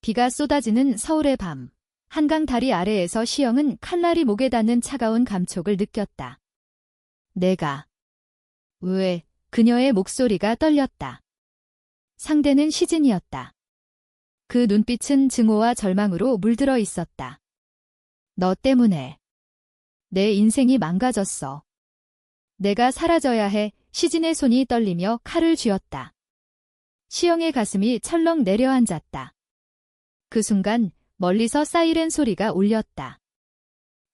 비가 쏟아지는 서울의 밤. 한강 다리 아래에서 시영은 칼날이 목에 닿는 차가운 감촉을 느꼈다. 내가. 왜? 그녀의 목소리가 떨렸다. 상대는 시진이었다. 그 눈빛은 증오와 절망으로 물들어 있었다. 너 때문에. 내 인생이 망가졌어. 내가 사라져야 해. 시진의 손이 떨리며 칼을 쥐었다. 시영의 가슴이 철렁 내려앉았다. 그 순간 멀리서 사이렌 소리가 울렸다.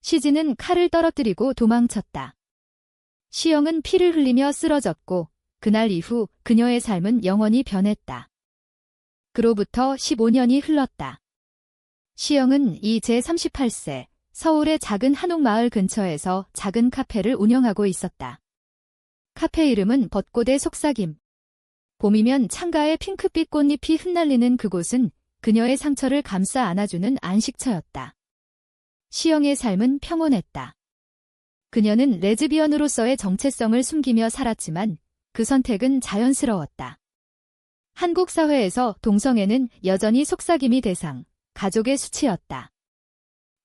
시진은 칼을 떨어뜨리고 도망쳤다. 시영은 피를 흘리며 쓰러졌고 그날 이후 그녀의 삶은 영원히 변했다. 그로부터 15년이 흘렀다. 시영은 이 제38세 서울의 작은 한옥마을 근처에서 작은 카페를 운영하고 있었다. 카페 이름은 벚꽃의 속삭임. 봄이면 창가에 핑크빛 꽃잎이 흩날리는 그곳은 그녀의 상처를 감싸 안아주는 안식처였다. 시영의 삶은 평온했다. 그녀는 레즈비언으로서의 정체성을 숨기며 살았지만 그 선택은 자연스러웠다. 한국 사회에서 동성애는 여전히 속삭임이 대상, 가족의 수치였다.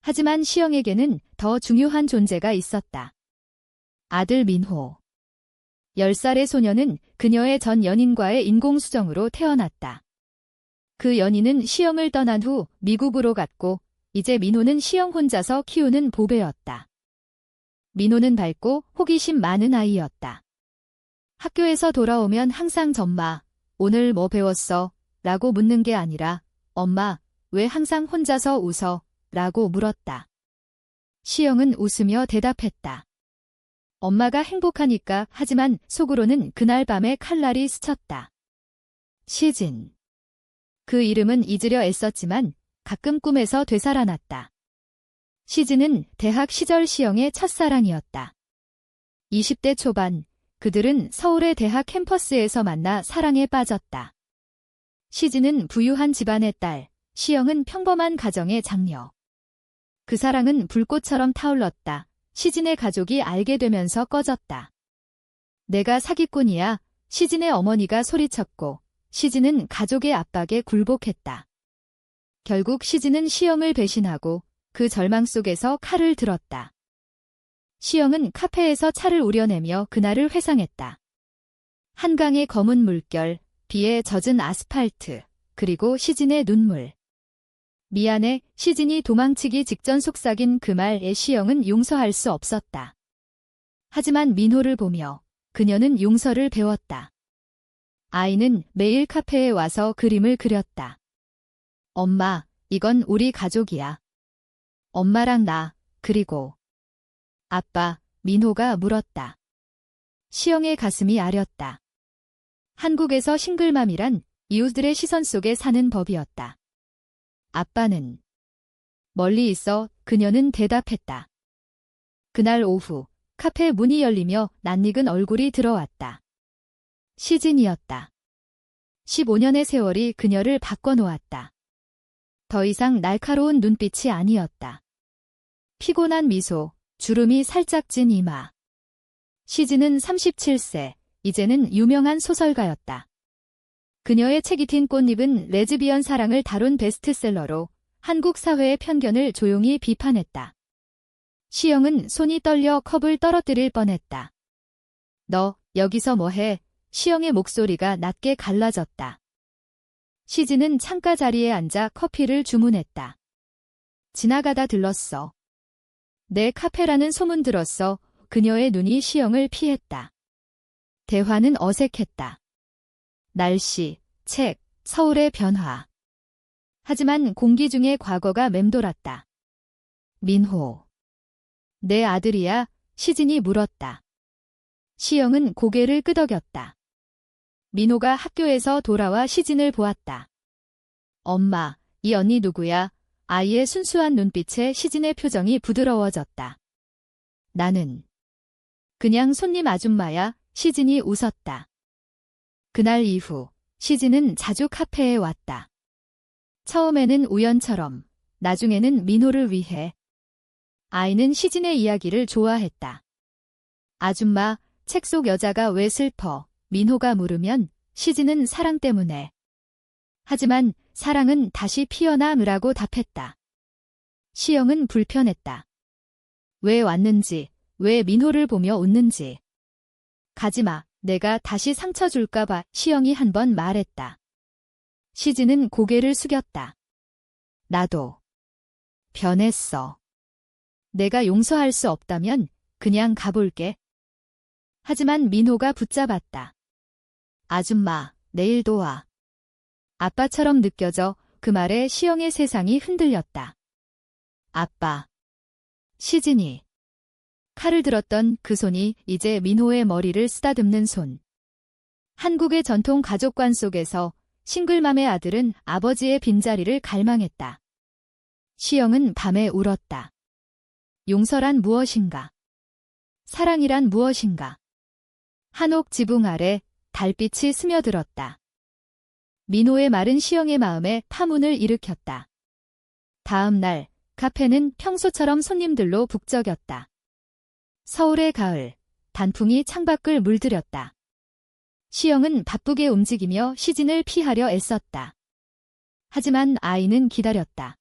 하지만 시영에게는 더 중요한 존재가 있었다. 아들 민호. 10살의 소녀는 그녀의 전 연인과의 인공수정으로 태어났다. 그 연인은 시영을 떠난 후 미국으로 갔고 이제 민호는 시영 혼자서 키우는 보배였다. 민호는 밝고 호기심 많은 아이였다. 학교에서 돌아오면 항상 전마, 오늘 뭐 배웠어? 라고 묻는 게 아니라 엄마, 왜 항상 혼자서 웃어? 라고 물었다. 시영은 웃으며 대답했다. 엄마가 행복하니까. 하지만 속으로는 그날 밤에 칼날이 스쳤다. 시진. 그 이름은 잊으려 애썼지만 가끔 꿈에서 되살아났다. 시진은 대학 시절 시영의 첫사랑이었다. 20대 초반, 그들은 서울의 대학 캠퍼스에서 만나 사랑에 빠졌다. 시진은 부유한 집안의 딸, 시영은 평범한 가정의 장녀. 그 사랑은 불꽃처럼 타올랐다. 시진의 가족이 알게 되면서 꺼졌다. 내가 사기꾼이야. 시진의 어머니가 소리쳤고 시진은 가족의 압박에 굴복했다. 결국 시진은 시영을 배신하고 그 절망 속에서 칼을 들었다. 시영은 카페에서 차를 우려내며 그날을 회상했다. 한강의 검은 물결, 비에 젖은 아스팔트, 그리고 시진의 눈물. 미안해. 시진이 도망치기 직전 속삭인 그 말에 시영은 용서할 수 없었다. 하지만 민호를 보며 그녀는 용서를 배웠다. 아이는 매일 카페에 와서 그림을 그렸다. 엄마, 이건 우리 가족이야. 엄마랑 나, 그리고 아빠, 민호가 물었다. 시영의 가슴이 아렸다. 한국에서 싱글맘이란 이웃들의 시선 속에 사는 법이었다. 아빠는 멀리 있어. 그녀는 대답했다. 그날 오후 카페 문이 열리며 낯익은 얼굴이 들어왔다. 시진이었다. 15년의 세월이 그녀를 바꿔놓았다. 더 이상 날카로운 눈빛이 아니었다. 피곤한 미소, 주름이 살짝 찐 이마. 시진은 37세, 이제는 유명한 소설가였다. 그녀의 책이 튄 꽃잎은 레즈비언 사랑을 다룬 베스트셀러로 한국 사회의 편견을 조용히 비판했다. 시영은 손이 떨려 컵을 떨어뜨릴 뻔했다. 너 여기서 뭐해? 시영의 목소리가 낮게 갈라졌다. 시진은 창가 자리에 앉아 커피를 주문했다. 지나가다 들렀어. 내 카페라는 소문 들었어. 그녀의 눈이 시영을 피했다. 대화는 어색했다. 날씨, 책, 서울의 변화. 하지만 공기 중에 과거가 맴돌았다. 민호. 내 아들이야? 시진이 물었다. 시영은 고개를 끄덕였다. 민호가 학교에서 돌아와 시진을 보았다. 엄마, 이 언니 누구야? 아이의 순수한 눈빛에 시진의 표정이 부드러워졌다. 나는 그냥 손님 아줌마야. 시진이 웃었다. 그날 이후 시진은 자주 카페에 왔다. 처음에는 우연처럼, 나중에는 민호를 위해. 아이는 시진의 이야기를 좋아했다. 아줌마, 책 속 여자가 왜 슬퍼? 민호가 물으면 시진은 사랑 때문에. 하지만 사랑은 다시 피어나느라고 답했다. 시영은 불편했다. 왜 왔는지, 왜 민호를 보며 웃는지. 가지마, 내가 다시 상처 줄까봐 시영이 한 번 말했다. 시진은 고개를 숙였다. 나도 변했어. 내가 용서할 수 없다면 그냥 가볼게. 하지만 민호가 붙잡았다. 아줌마, 내일도 와. 아빠처럼 느껴져 그 말에 시영의 세상이 흔들렸다. 아빠. 시진이. 칼을 들었던 그 손이 이제 민호의 머리를 쓰다듬는 손. 한국의 전통 가족관 속에서 싱글맘의 아들은 아버지의 빈자리를 갈망했다. 시영은 밤에 울었다. 용서란 무엇인가? 사랑이란 무엇인가? 한옥 지붕 아래 달빛이 스며들었다. 민호의 말은 시영의 마음에 파문을 일으켰다. 다음 날 카페는 평소처럼 손님들로 북적였다. 서울의 가을, 단풍이 창밖을 물들였다. 시영은 바쁘게 움직이며 시진을 피하려 애썼다. 하지만 아이는 기다렸다.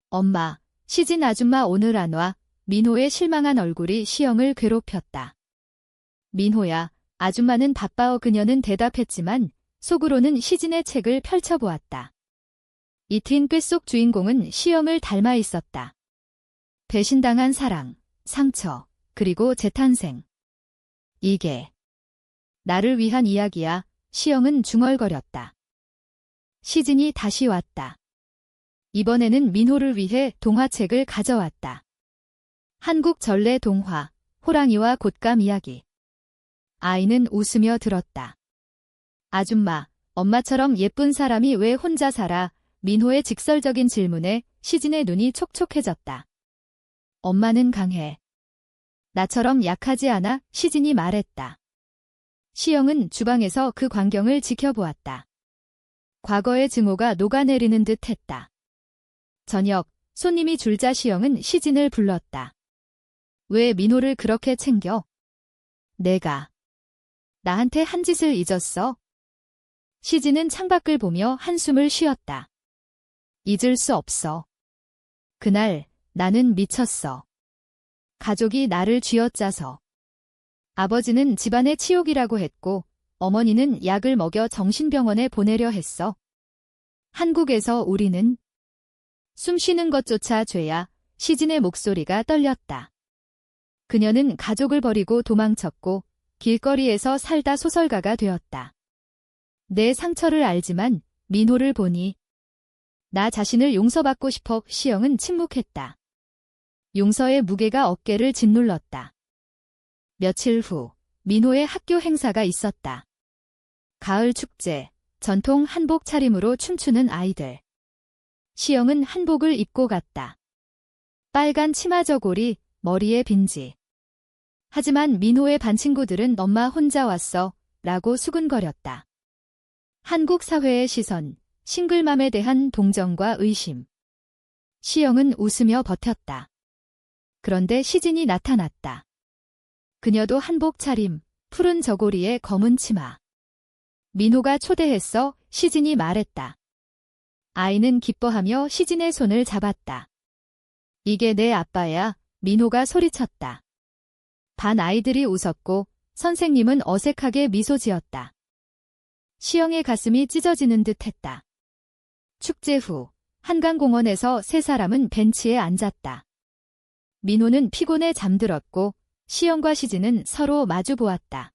엄마, 시진 아줌마 오늘 안 와. 민호의 실망한 얼굴이 시영을 괴롭혔다. 민호야, 아줌마는 바빠어. 그녀는 대답했지만 속으로는 시진의 책을 펼쳐보았다. 이 긴 글 속 주인공은 시영을 닮아 있었다. 배신당한 사랑, 상처, 그리고 재탄생. 이게 나를 위한 이야기야. 시영은 중얼거렸다. 시진이 다시 왔다. 이번에는 민호를 위해 동화책을 가져왔다. 한국 전래 동화, 호랑이와 곶감 이야기. 아이는 웃으며 들었다. 아줌마, 엄마처럼 예쁜 사람이 왜 혼자 살아? 민호의 직설적인 질문에 시진의 눈이 촉촉해졌다. 엄마는 강해. 나처럼 약하지 않아? 시진이 말했다. 시영은 주방에서 그 광경을 지켜보았다. 과거의 증오가 녹아내리는 듯 했다. 저녁, 손님이 줄자 시영은 시진을 불렀다. 왜 민호를 그렇게 챙겨? 내가 나한테 한 짓을 잊었어? 시진은 창밖을 보며 한숨을 쉬었다. 잊을 수 없어. 그날 나는 미쳤어. 가족이 나를 쥐어짜서. 아버지는 집안의 치욕이라고 했고 어머니는 약을 먹여 정신병원에 보내려 했어. 한국에서 우리는 숨 쉬는 것조차 죄야. 시진의 목소리가 떨렸다. 그녀는 가족을 버리고 도망쳤고 길거리에서 살다 소설가가 되었다. 내 상처를 알지만 민호를 보니 나 자신을 용서받고 싶어. 시영은 침묵했다. 용서의 무게가 어깨를 짓눌렀다. 며칠 후 민호의 학교 행사가 있었다. 가을 축제, 전통 한복 차림으로 춤추는 아이들. 시영은 한복을 입고 갔다. 빨간 치마 저고리, 머리에 빈지. 하지만 민호의 반 친구들은 엄마 혼자 왔어 라고 수근거렸다. 한국 사회의 시선, 싱글맘에 대한 동정과 의심. 시영은 웃으며 버텼다. 그런데 시진이 나타났다. 그녀도 한복 차림, 푸른 저고리에 검은 치마. 민호가 초대했어. 시진이 말했다. 아이는 기뻐하며 시진의 손을 잡았다. 이게 내 아빠야. 민호가 소리쳤다. 반 아이들이 웃었고 선생님은 어색하게 미소 지었다. 시영의 가슴이 찢어지는 듯 했다. 축제 후 한강공원에서 세 사람은 벤치에 앉았다. 민호는 피곤해 잠들었고 시영과 시진은 서로 마주 보았다.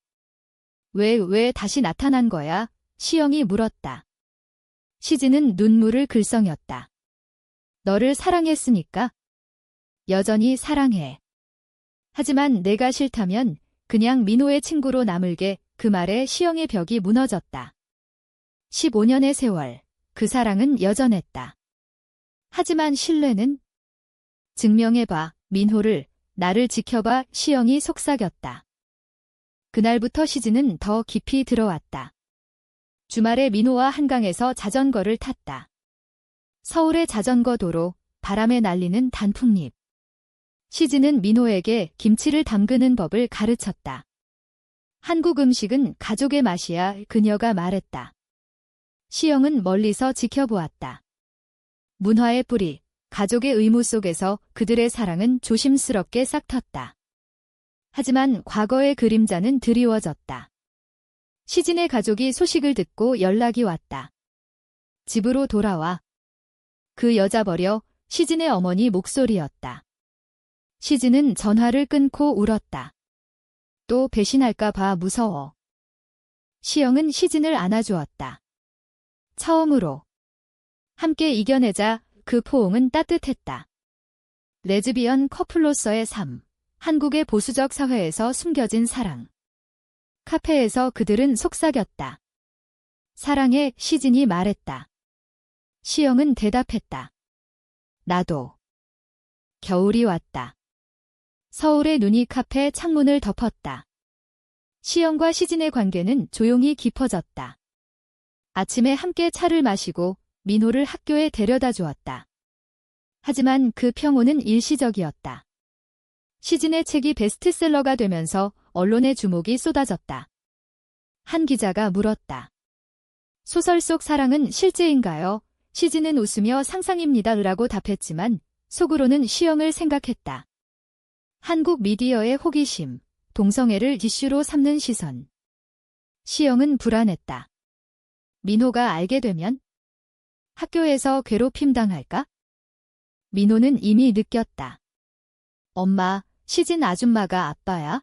왜 다시 나타난 거야? 시영이 물었다. 시진은 눈물을 글썽였다. 너를 사랑했으니까. 여전히 사랑해. 하지만 내가 싫다면 그냥 민호의 친구로 남을게. 그 말에 시영의 벽이 무너졌다. 15년의 세월, 그 사랑은 여전했다. 하지만 신뢰는? 증명해봐, 민호를, 나를 지켜봐. 시영이 속삭였다. 그날부터 시진은 더 깊이 들어왔다. 주말에 민호와 한강에서 자전거를 탔다. 서울의 자전거 도로, 바람에 날리는 단풍잎. 시진은 민호에게 김치를 담그는 법을 가르쳤다. 한국 음식은 가족의 맛이야. 그녀가 말했다. 시영은 멀리서 지켜보았다. 문화의 뿌리, 가족의 의무 속에서 그들의 사랑은 조심스럽게 싹텄다. 하지만 과거의 그림자는 드리워졌다. 시진의 가족이 소식을 듣고 연락이 왔다. 집으로 돌아와. 그 여자 버려. 시진의 어머니 목소리였다. 시진은 전화를 끊고 울었다. 또 배신할까 봐 무서워. 시영은 시진을 안아주었다. 처음으로. 함께 이겨내자. 그 포옹은 따뜻했다. 레즈비언 커플로서의 삶. 한국의 보수적 사회에서 숨겨진 사랑. 카페에서 그들은 속삭였다. 사랑해. 시진이 말했다. 시영은 대답했다. 나도. 겨울이 왔다. 서울의 눈이 카페 창문을 덮었다. 시영과 시진의 관계는 조용히 깊어졌다. 아침에 함께 차를 마시고 민호를 학교에 데려다 주었다. 하지만 그 평온은 일시적이었다. 시진의 책이 베스트셀러가 되면서 언론의 주목이 쏟아졌다. 한 기자가 물었다. 소설 속 사랑은 실제인가요? 시진은 웃으며 상상입니다. 라고 답했지만 속으로는 시영을 생각했다. 한국 미디어의 호기심, 동성애를 이슈로 삼는 시선. 시영은 불안했다. 민호가 알게 되면? 학교에서 괴롭힘 당할까? 민호는 이미 느꼈다. 엄마, 시진 아줌마가 아빠야?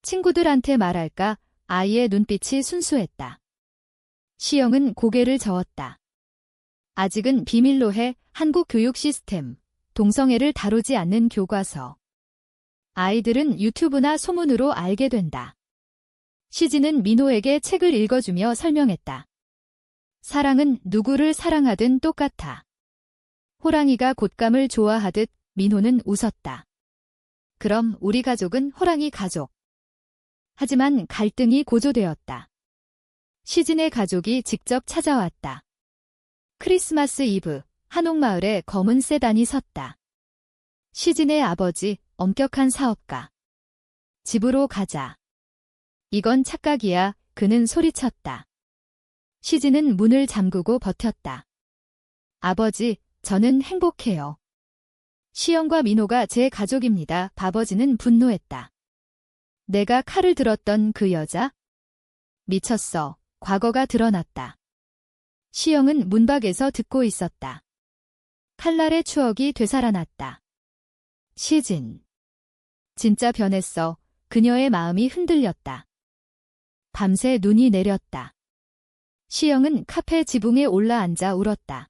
친구들한테 말할까? 아이의 눈빛이 순수했다. 시영은 고개를 저었다. 아직은 비밀로 해. 한국 교육 시스템, 동성애를 다루지 않는 교과서. 아이들은 유튜브나 소문으로 알게 된다. 시진은 민호에게 책을 읽어주며 설명했다. 사랑은 누구를 사랑하든 똑같아. 호랑이가 곶감을 좋아하듯. 민호는 웃었다. 그럼 우리 가족은 호랑이 가족. 하지만 갈등이 고조되었다. 시진의 가족이 직접 찾아왔다. 크리스마스 이브, 한옥마을에 검은 세단이 섰다. 시진의 아버지, 엄격한 사업가. 집으로 가자. 이건 착각이야. 그는 소리쳤다. 시진은 문을 잠그고 버텼다. 아버지, 저는 행복해요. 시영과 민호가 제 가족입니다. 아버지는 분노했다. 내가 칼을 들었던 그 여자? 미쳤어. 과거가 드러났다. 시영은 문밖에서 듣고 있었다. 칼날의 추억이 되살아났다. 시진. 진짜 변했어. 그녀의 마음이 흔들렸다. 밤새 눈이 내렸다. 시영은 카페 지붕에 올라앉아 울었다.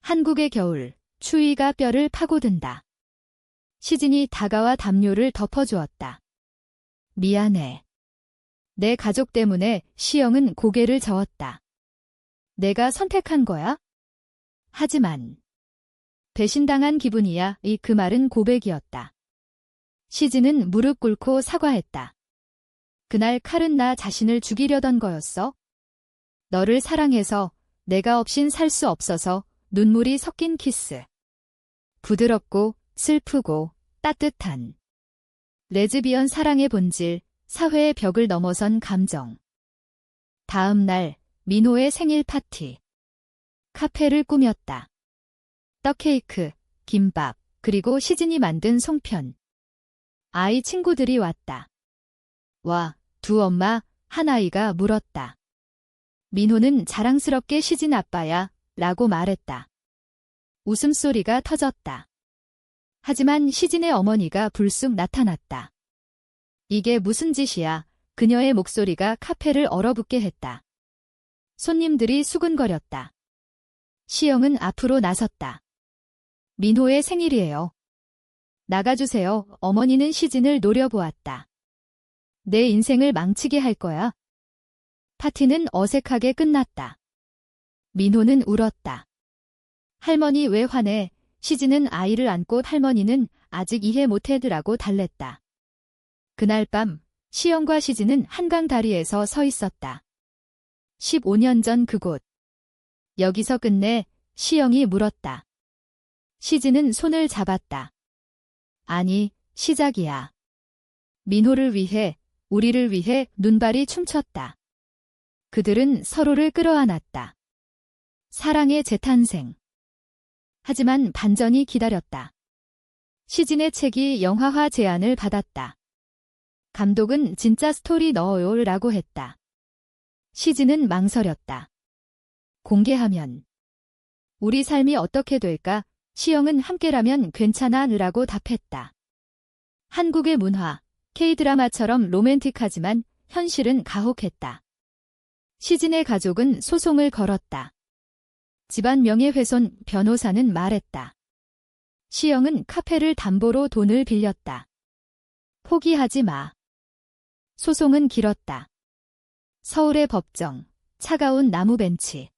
한국의 겨울, 추위가 뼈를 파고든다. 시진이 다가와 담요를 덮어주었다. 미안해. 내 가족 때문에. 시영은 고개를 저었다. 내가 선택한 거야? 하지만 배신당한 기분이야. 그 말은 고백이었다. 시진은 무릎 꿇고 사과했다. 그날 칼은 나 자신을 죽이려던 거였어? 너를 사랑해서. 내가 없인 살 수 없어서. 눈물이 섞인 키스. 부드럽고 슬프고 따뜻한. 레즈비언 사랑의 본질, 사회의 벽을 넘어선 감정. 다음 날, 민호의 생일 파티. 카페를 꾸몄다. 떡케이크, 김밥, 그리고 시진이 만든 송편. 아이 친구들이 왔다. 와, 두 엄마, 한 아이가 물었다. 민호는 자랑스럽게 시진 아빠야, 라고 말했다. 웃음소리가 터졌다. 하지만 시진의 어머니가 불쑥 나타났다. 이게 무슨 짓이야? 그녀의 목소리가 카페를 얼어붙게 했다. 손님들이 수근거렸다. 시영은 앞으로 나섰다. 민호의 생일이에요. 나가주세요. 어머니는 시진을 노려보았다. 내 인생을 망치게 할 거야. 파티는 어색하게 끝났다. 민호는 울었다. 할머니 왜 화내? 시진은 아이를 안고 할머니는 아직 이해 못해드라고 달랬다. 그날 밤 시영과 시진은 한강 다리에서 서 있었다. 15년 전 그곳. 여기서 끝내? 시영이 물었다. 시진은 손을 잡았다. 아니, 시작이야. 민호를 위해, 우리를 위해 눈발이 춤췄다. 그들은 서로를 끌어안았다. 사랑의 재탄생. 하지만 반전이 기다렸다. 시진의 책이 영화화 제안을 받았다. 감독은 진짜 스토리 넣어요 라고 했다. 시진은 망설였다. 공개하면 우리 삶이 어떻게 될까? 시영은 함께라면 괜찮아 라고 답했다. 한국의 문화, K드라마처럼 로맨틱하지만 현실은 가혹했다. 시진의 가족은 소송을 걸었다. 집안 명예훼손 변호사는 말했다. 시영은 카페를 담보로 돈을 빌렸다. 포기하지 마. 소송은 길었다. 서울의 법정, 차가운 나무 벤치.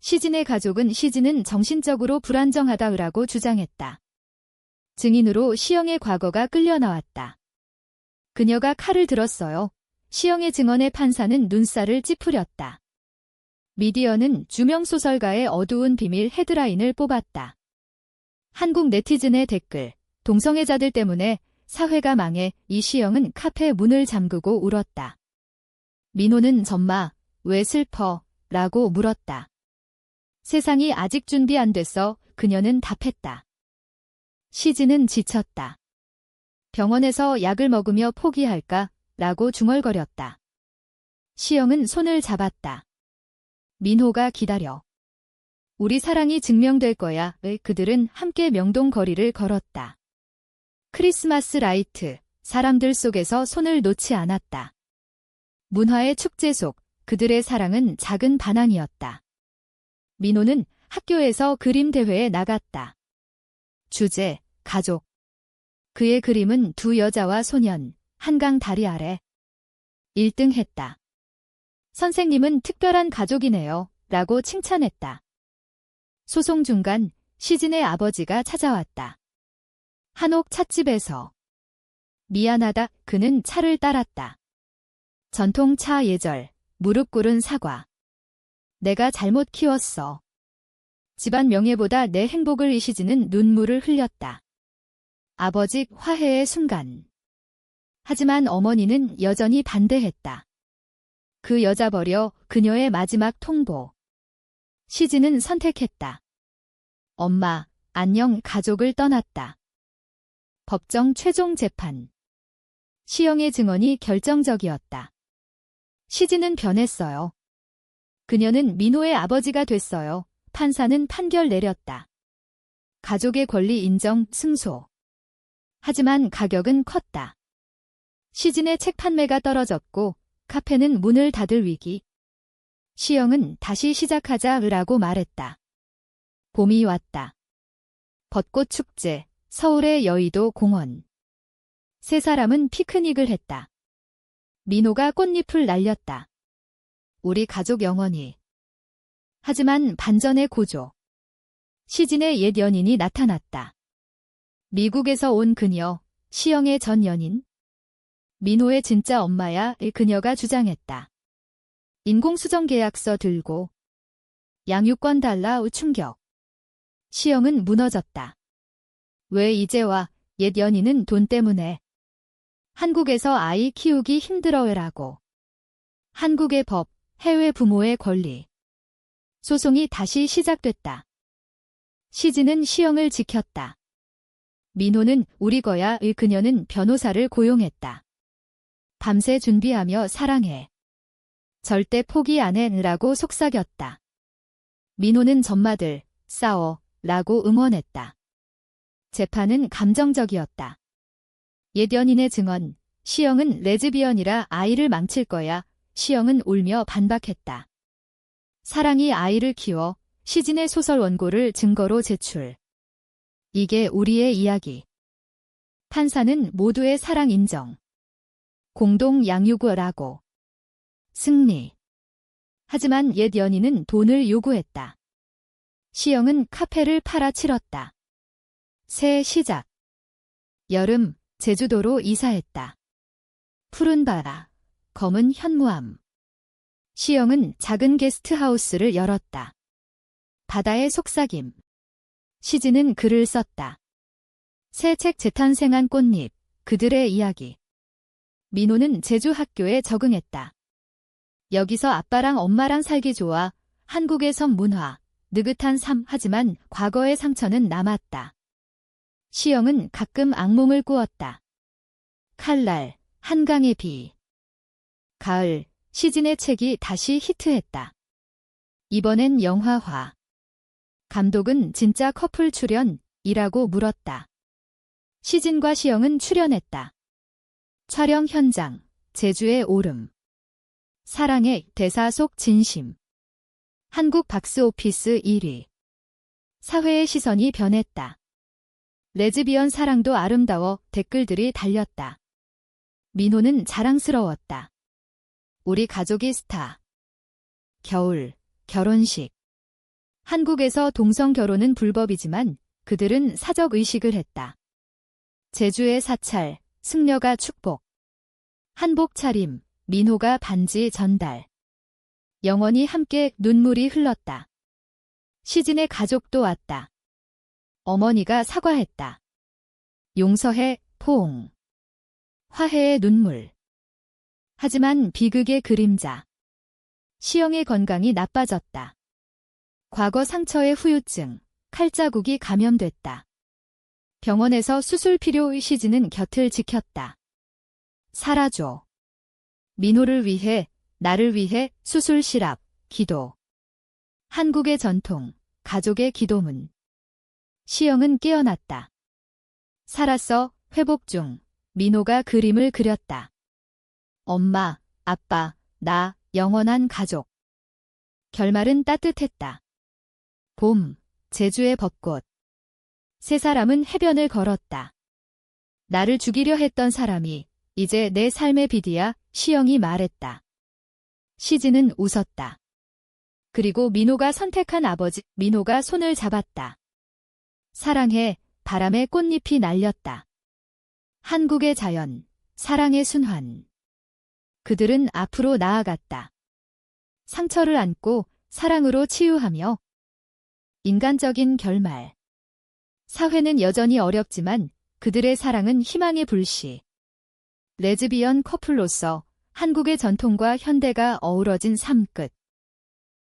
시진의 가족은 시진은 정신적으로 불안정하다라고 주장했다. 증인으로 시영의 과거가 끌려 나왔다. 그녀가 칼을 들었어요. 시영의 증언에 판사는 눈살을 찌푸렸다. 미디어는 주명소설가의 어두운 비밀 헤드라인을 뽑았다. 한국 네티즌의 댓글, 동성애자들 때문에 사회가 망해 이시영은 카페 문을 잠그고 울었다. 민호는 전마, 왜 슬퍼? 라고 물었다. 세상이 아직 준비 안 됐어. 그녀는 답했다. 시진은 지쳤다. 병원에서 약을 먹으며 포기할까? 라고 중얼거렸다. 시영은 손을 잡았다. 민호가 기다려. 우리 사랑이 증명될 거야. 그들은 함께 명동 거리를 걸었다. 크리스마스 라이트, 사람들 속에서 손을 놓지 않았다. 문화의 축제 속 그들의 사랑은 작은 반항이었다. 민호는 학교에서 그림 대회에 나갔다. 주제, 가족. 그의 그림은 두 여자와 소년, 한강 다리 아래. 1등 했다. 선생님은 특별한 가족이네요. 라고 칭찬했다. 소송 중간 시진의 아버지가 찾아왔다. 한옥 찻집에서. 미안하다. 그는 차를 따랐다. 전통차 예절, 무릎 꿇은 사과. 내가 잘못 키웠어. 집안 명예보다 내 행복을 이시진은 눈물을 흘렸다. 아버지 화해의 순간. 하지만 어머니는 여전히 반대했다. 그 여자 버려 그녀의 마지막 통보. 시진은 선택했다. 엄마, 안녕. 가족을 떠났다. 법정 최종 재판. 시영의 증언이 결정적이었다. 시진은 변했어요. 그녀는 민호의 아버지가 됐어요. 판사는 판결 내렸다. 가족의 권리 인정, 승소. 하지만 가격은 컸다. 시진의 책 판매가 떨어졌고 카페는 문을 닫을 위기. 시영은 다시 시작하자라고 말했다. 봄이 왔다. 벚꽃 축제, 서울의 여의도 공원. 세 사람은 피크닉을 했다. 민호가 꽃잎을 날렸다. 우리 가족 영원히. 하지만 반전의 고조. 시진의 옛 연인이 나타났다. 미국에서 온 그녀, 시영의 전 연인. 민호의 진짜 엄마야. 그녀가 주장했다. 인공수정 계약서 들고. 양육권 달라. 충격. 시영은 무너졌다. 왜 이제 와? 옛 연인은 돈 때문에. 한국에서 아이 키우기 힘들어라고. 한국의 법, 해외 부모의 권리. 소송이 다시 시작됐다. 시진은 시영을 지켰다. 민호는 우리 거야. 그녀는 변호사를 고용했다. 밤새 준비하며 사랑해. 절대 포기 안 해라고 속삭였다. 민호는 전마들 싸워 라고 응원했다. 재판은 감정적이었다. 옛 연인의 증언, 시영은 레즈비언이라 아이를 망칠 거야. 시영은 울며 반박했다. 사랑이 아이를 키워. 시진의 소설 원고를 증거로 제출. 이게 우리의 이야기. 판사는 모두의 사랑 인정. 공동 양육어라고. 승리. 하지만 옛 연인은 돈을 요구했다. 시영은 카페를 팔아치렀다. 새 시작. 여름, 제주도로 이사했다. 푸른 바다, 검은 현무암. 시영은 작은 게스트하우스를 열었다. 바다의 속삭임. 시진은 글을 썼다. 새 책 재탄생한 꽃잎, 그들의 이야기. 민호는 제주 학교에 적응했다. 여기서 아빠랑 엄마랑 살기 좋아. 한국에선 문화, 느긋한 삶. 하지만 과거의 상처는 남았다. 시영은 가끔 악몽을 꾸었다. 칼날, 한강의 비. 가을, 시진의 책이 다시 히트했다. 이번엔 영화화. 감독은 진짜 커플 출연이라고 물었다. 시진과 시영은 출연했다. 촬영 현장, 제주의 오름. 사랑의 대사 속 진심. 한국 박스오피스 1위. 사회의 시선이 변했다. 레즈비언 사랑도 아름다워. 댓글들이 달렸다. 민호는 자랑스러웠다. 우리 가족이 스타. 겨울, 결혼식. 한국에서 동성 결혼은 불법이지만 그들은 사적 의식을 했다. 제주의 사찰, 승려가 축복. 한복 차림, 민호가 반지 전달. 영원히 함께 눈물이 흘렀다. 시진의 가족도 왔다. 어머니가 사과했다. 용서해, 포옹. 화해의 눈물. 하지만 비극의 그림자. 시영의 건강이 나빠졌다. 과거 상처의 후유증, 칼자국이 감염됐다. 병원에서 수술 필요의 시진은 곁을 지켰다. 살아줘. 민호를 위해, 나를 위해 수술실 앞, 기도. 한국의 전통, 가족의 기도문. 시영은 깨어났다. 살았어, 회복 중. 민호가 그림을 그렸다. 엄마, 아빠, 나, 영원한 가족. 결말은 따뜻했다. 봄, 제주의 벚꽃. 세 사람은 해변을 걸었다. 나를 죽이려 했던 사람이 이제 내 삶의 빛이야. 시영이 말했다. 시진은 웃었다. 그리고 민호가 선택한 아버지. 민호가 손을 잡았다. 사랑해. 바람에 꽃잎이 날렸다. 한국의 자연, 사랑의 순환. 그들은 앞으로 나아갔다. 상처를 안고 사랑으로 치유하며. 인간적인 결말. 사회는 여전히 어렵지만 그들의 사랑은 희망의 불씨. 레즈비언 커플로서 한국의 전통과 현대가 어우러진 삶 끝.